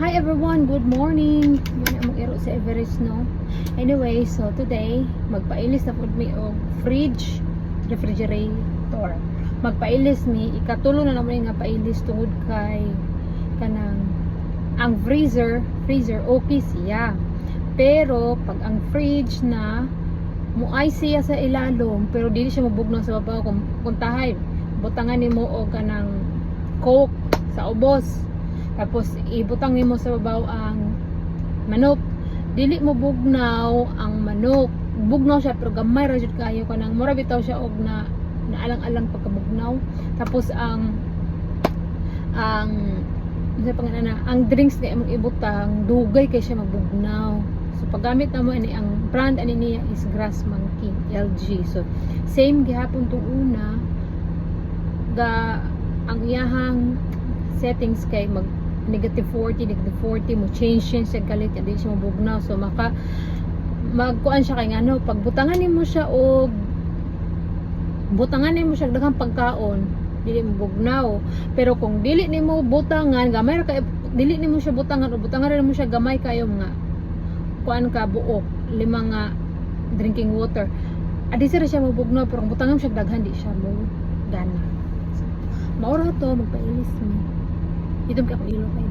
Hi everyone, good morning. Muna mong iro sa Everest, no? Anyway, so today, magpailis na po mi og refrigerator. Magpailis mi, ikatulo na naman nga pailis tungod kay kanang ang freezer okay siya. Pero pag ang fridge na muay siya sa ilalom, pero dili siya mabugnaw sa babaw kung tahay butangan nimo og kanang coke sa ubos. Tapos ibutang nimo sa babaw ang manok. Dili mo bugnaw ang manok. Bugnaw siya pero gamay ra jud kayo kanang mura bitaw siya og naalang-alang pagkabugnaw. Tapos ang ang drinks na imong ibutang dugay kay siya magbugnaw. So paggamit namo ani ang brand ani niya is Grass Monkey LG. So same gihapon tong una ang iyahang settings kay mag negative 40 mo change siya galit hindi siya mabugnaw. So magkuan siya kay ngano pagbutangan nimo siya og daghang pagkaon dili mo bugnaw. Pero kung dili nimo butangan gamay ra kay dili nimo siya butangan o butangan ra nimo siya gamay kayo nga kuan ka buok lima nga drinking water adi sira siya mabugnaw. Pero kung butangan mo siya daghan di siya mo gana. So, maura to magpailis mo. Ito ka ko ilo kay